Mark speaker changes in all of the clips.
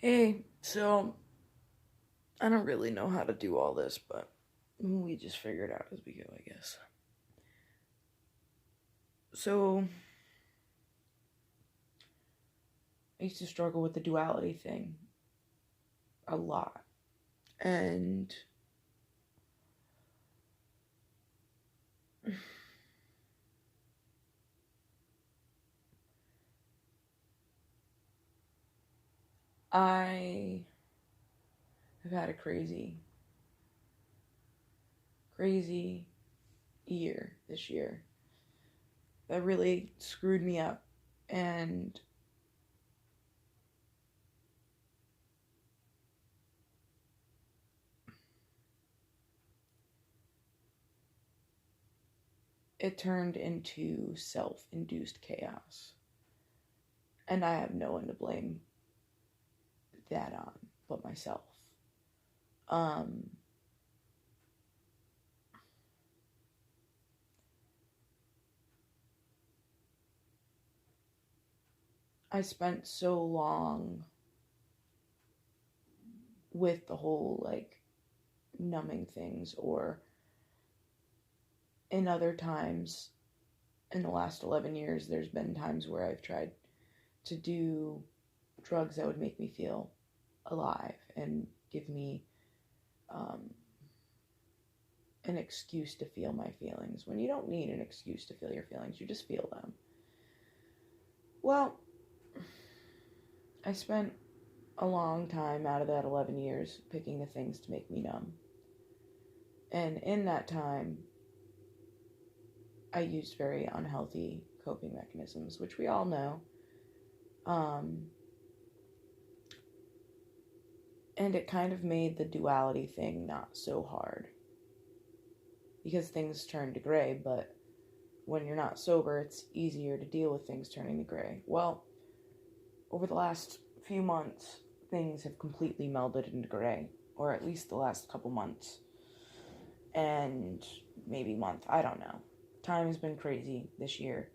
Speaker 1: Hey, so I don't really know how to do all this, but we just figure it out as we go, I guess. So I used to struggle with the duality thing a lot. And I have had a crazy year this year that really screwed me up. And it turned into self induced chaos. And I have no one to blame that on but myself. Um, I spent so long with the whole like numbing things, or in other times in the last 11 years, there's been times where I've tried to do drugs that would make me feel alive and give me um, an excuse to feel my feelings when you don't need an excuse to feel your feelings, you just feel them. Well, I spent a long time out of that 11 years picking the things to make me numb. And in that time, I used very unhealthy coping mechanisms, which we all know. Um, and it kind of made the duality thing not so hard. Because things turn to gray, but when you're not sober, it's easier to deal with things turning to gray. Well, over the last few months, things have completely melded into gray, or at least the last couple months. And maybe month, I don't know. Time has been crazy this year.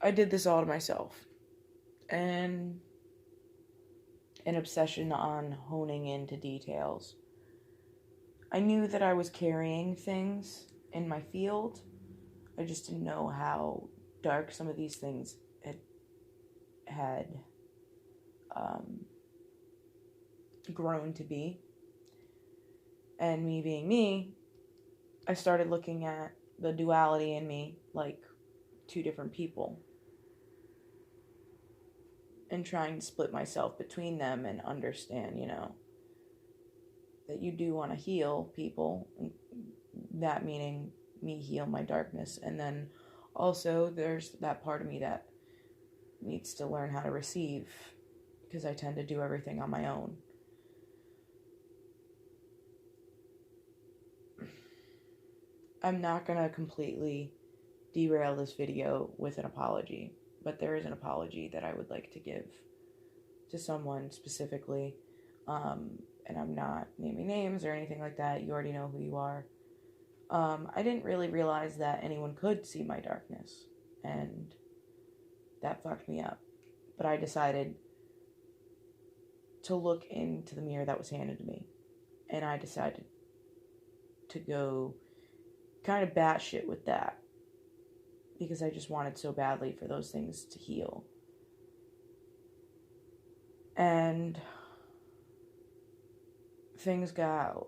Speaker 1: I did this all to myself. And an obsession on honing into details. I knew that I was carrying things in my field. I just didn't know how dark some of these things had um, grown to be. And me being me, I started looking at the duality in me like two different people and trying to split myself between them and understand, that you do want to heal people. That meaning me heal my darkness. And then also there's that part of me that needs to learn how to receive, because I tend to do everything on my own. I'm not going to completely derail this video with an apology, but there is an apology that I would like to give to someone specifically. And I'm not naming names or anything like that. You already know who you are. I didn't really realize that anyone could see my darkness, and that fucked me up. But I decided to look into the mirror that was handed to me, and I decided to go kind of batshit with that, because I just wanted so badly for those things to heal. And things got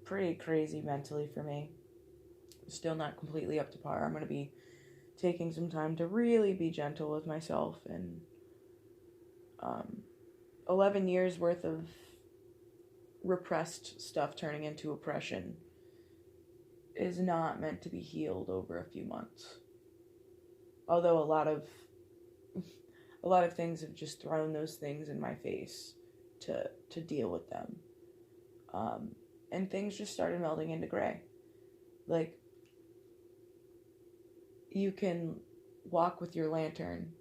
Speaker 1: pretty crazy mentally for me. Still not completely up to par. I'm going to be taking some time to really be gentle with myself. And 11 years worth of repressed stuff turning into oppression is not meant to be healed over a few months. Although a lot of things have just thrown those things in my face to deal with them. And things just started melding into gray. Like, you can walk with your lantern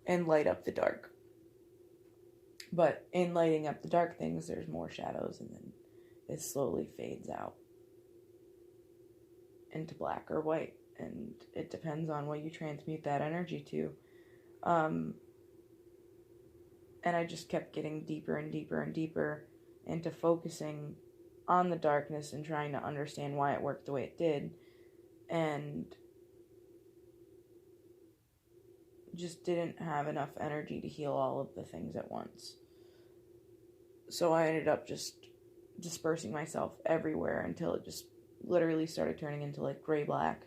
Speaker 1: and light up the dark. But in lighting up the dark things, there's more shadows, and then it slowly fades out into black or white. And it depends on what you transmute that energy to. And I just kept getting deeper and deeper and deeper into focusing on the darkness and trying to understand why it worked the way it did. And just didn't have enough energy to heal all of the things at once. So I ended up just dispersing myself everywhere until it just literally started turning into like gray-black.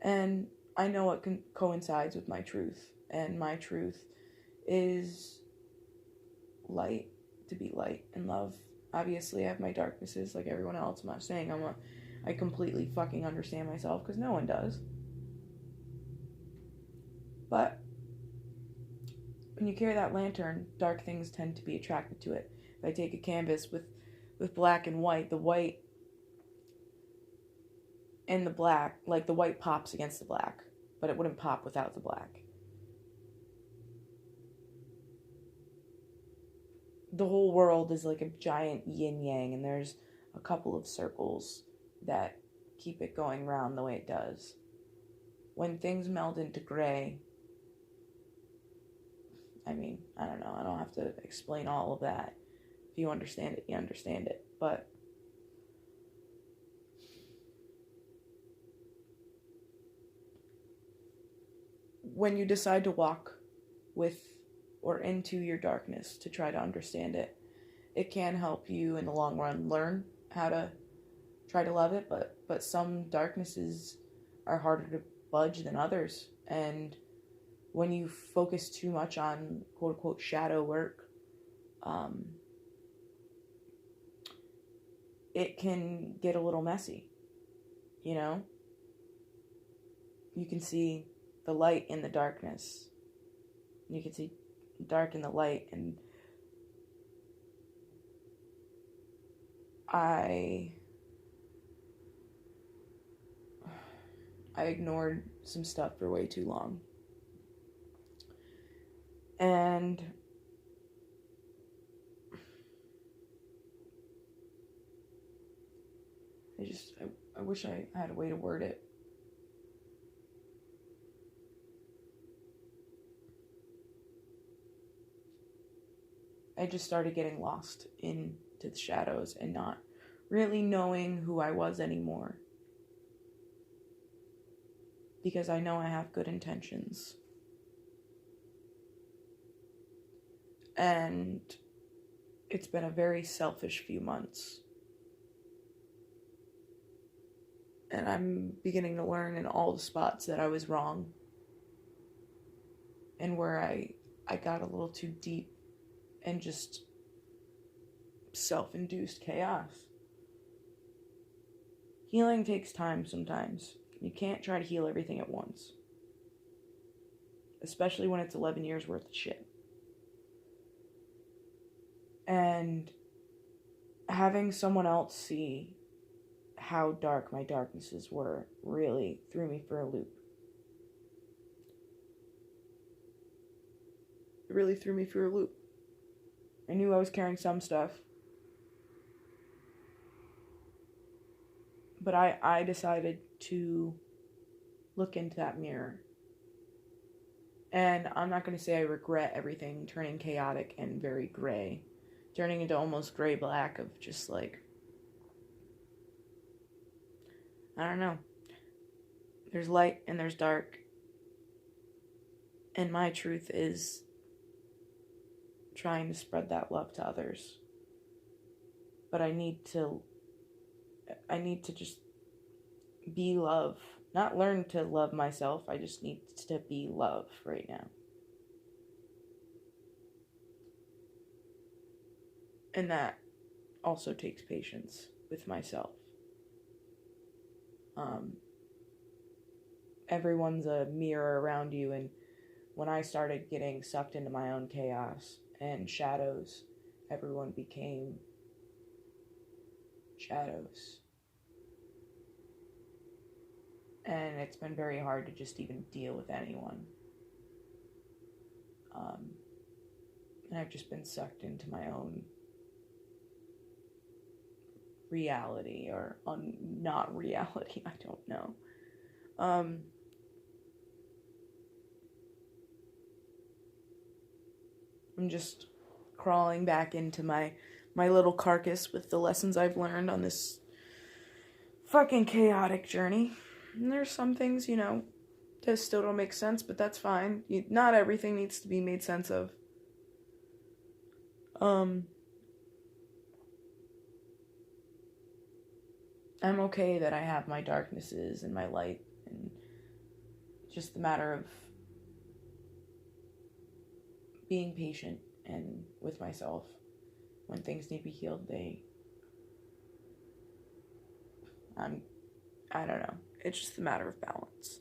Speaker 1: And I know it coincides with my truth. And my truth is light, to be light and love. Obviously, I have my darknesses like everyone else. I'm not saying I completely fucking understand myself, because no one does. But when you carry that lantern, dark things tend to be attracted to it. If I take a canvas with black and white, the white and the black, like the white pops against the black, but it wouldn't pop without the black. The whole world is like a giant yin-yang, and there's a couple of circles that keep it going round the way it does. When things meld into gray, I mean, I don't know, I don't have to explain all of that. If you understand it, you understand it. But when you decide to walk with or into your darkness to try to understand it, it can help you in the long run learn how to try to love it, but some darknesses are harder to budge than others. And when you focus too much on quote-unquote shadow work, it can get a little messy, you know? You can see the light in the darkness. You can see dark in the light, and I ignored some stuff for way too long. And I wish I had a way to word it. I just started getting lost into the shadows and not really knowing who I was anymore. Because I know I have good intentions. And it's been a very selfish few months. And I'm beginning to learn in all the spots that I was wrong. And where I got a little too deep and just self-induced chaos. Healing takes time sometimes. You can't try to heal everything at once. Especially when it's 11 years worth of shit. And having someone else see how dark my darknesses were really threw me for a loop. It really threw me for a loop. I knew I was carrying some stuff. But I decided to look into that mirror. And I'm not going to say I regret everything turning chaotic and very gray. Turning into almost gray-black of just like, I don't know. There's light and there's dark. And my truth is trying to spread that love to others. But I need to just be love. Not learn to love myself. I just need to be love right now. And that also takes patience with myself. Everyone's a mirror around you, and when I started getting sucked into my own chaos and shadows, everyone became shadows. And it's been very hard to just even deal with anyone. And I've just been sucked into my own reality, or not reality, I don't know. I'm just crawling back into my little carcass with the lessons I've learned on this fucking chaotic journey. And there's some things, that still don't make sense, but that's fine. Not everything needs to be made sense of. I'm okay that I have my darknesses and my light, and just the matter of being patient and with myself. When things need to be healed, I don't know. It's just a matter of balance.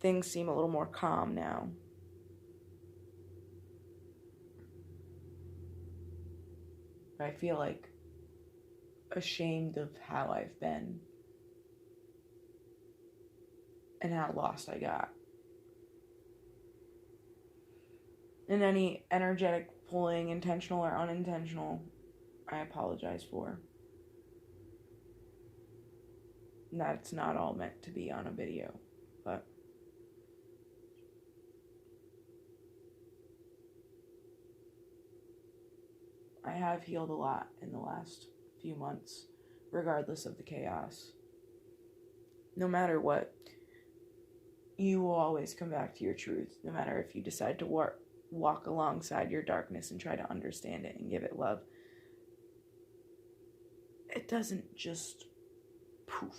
Speaker 1: Things seem a little more calm now. I feel like ashamed of how I've been and how lost I got. And any energetic pulling, intentional or unintentional, I apologize for. That's not all meant to be on a video, but I have healed a lot in the last few months, regardless of the chaos. No matter what, you will always come back to your truth, no matter if you decide to walk alongside your darkness and try to understand it and give it love. It doesn't just poof.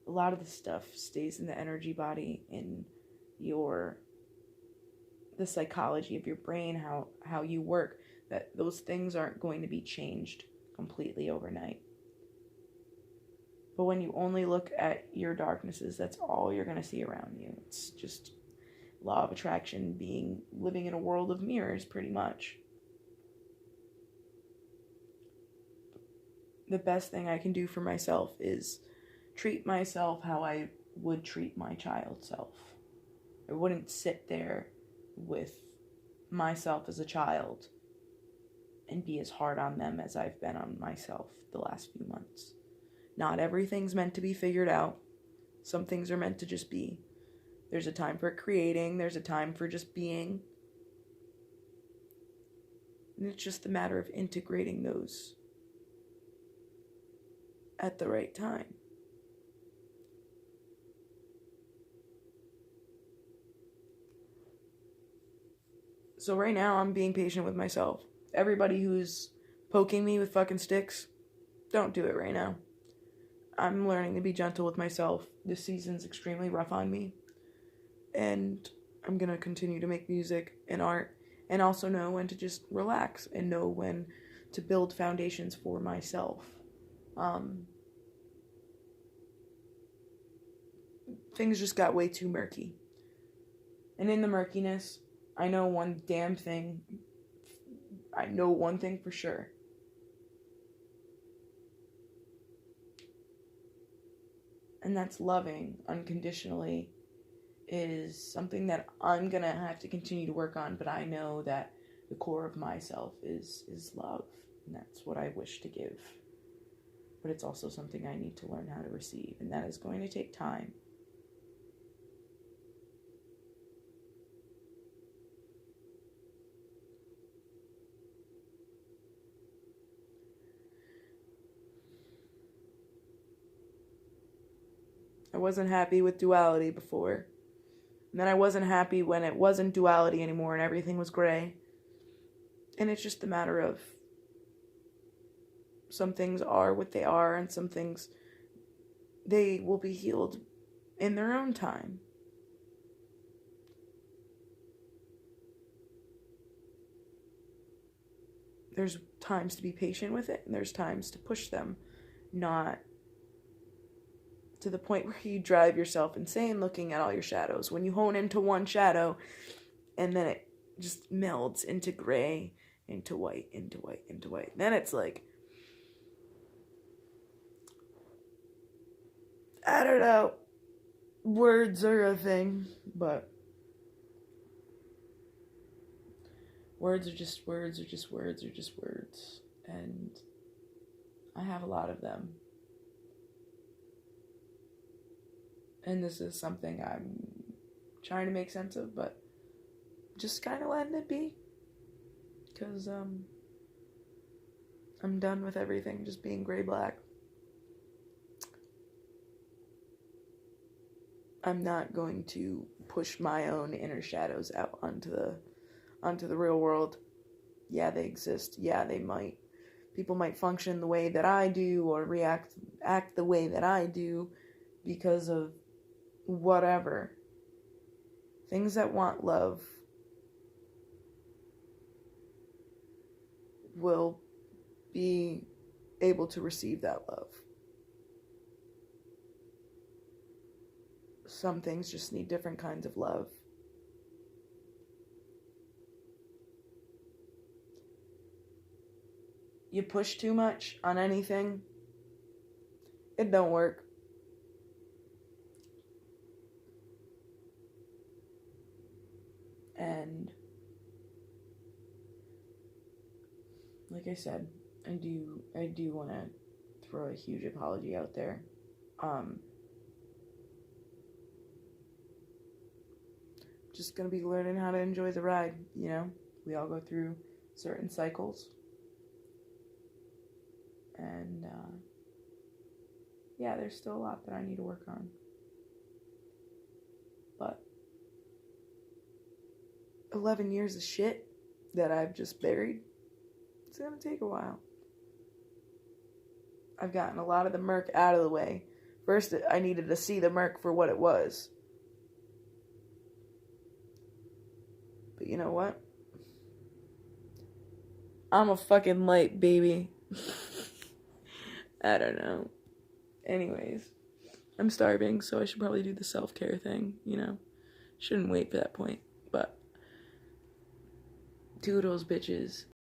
Speaker 1: A lot of the stuff stays in the energy body, in the psychology of your brain, how you work, that those things aren't going to be changed completely overnight. But when you only look at your darknesses, that's all you're going to see around you. It's just law of attraction, living in a world of mirrors, pretty much. The best thing I can do for myself is treat myself how I would treat my child self. I wouldn't sit there with myself as a child and be as hard on them as I've been on myself the last few months. Not everything's meant to be figured out. Some things are meant to just be. There's a time for creating. There's a time for just being. And it's just a matter of integrating those at the right time. So right now, I'm being patient with myself. Everybody who's poking me with fucking sticks, don't do it right now. I'm learning to be gentle with myself. This season's extremely rough on me. And I'm going to continue to make music and art, and also know when to just relax and know when to build foundations for myself. Things just got way too murky. And in the murkiness, I know one thing for sure. And that's loving unconditionally is something that I'm going to have to continue to work on, but I know that the core of myself is love, and that's what I wish to give. But it's also something I need to learn how to receive, and that is going to take time. I wasn't happy with duality before. And then I wasn't happy when it wasn't duality anymore and everything was gray. And it's just a matter of some things are what they are, and some things, they will be healed in their own time. There's times to be patient with it, and there's times to push them, not to the point where you drive yourself insane looking at all your shadows. When you hone into one shadow, and then it just melds into gray, into white, into white, into white. Then it's like, I don't know. Words are a thing, but words are just words, are just words, are just words. And I have a lot of them. And this is something I'm trying to make sense of, but just kind of letting it be. Because, I'm done with everything just being gray-black. I'm not going to push my own inner shadows out onto the real world. Yeah, they exist. Yeah, they might. People might function the way that I do or act the way that I do because of whatever. Things that want love will be able to receive that love. Some things just need different kinds of love. You push too much on anything, it don't work. And like I said, I do want to throw a huge apology out there. Just gonna be learning how to enjoy the ride, you know? We all go through certain cycles. And, yeah, there's still a lot that I need to work on. But 11 years of shit that I've just buried, it's gonna take a while. I've gotten a lot of the murk out of the way. First, I needed to see the murk for what it was. But you know what? I'm a fucking light, baby. I don't know. Anyways, I'm starving, so I should probably do the self-care thing, you know? Shouldn't wait for that point, but toodles, bitches.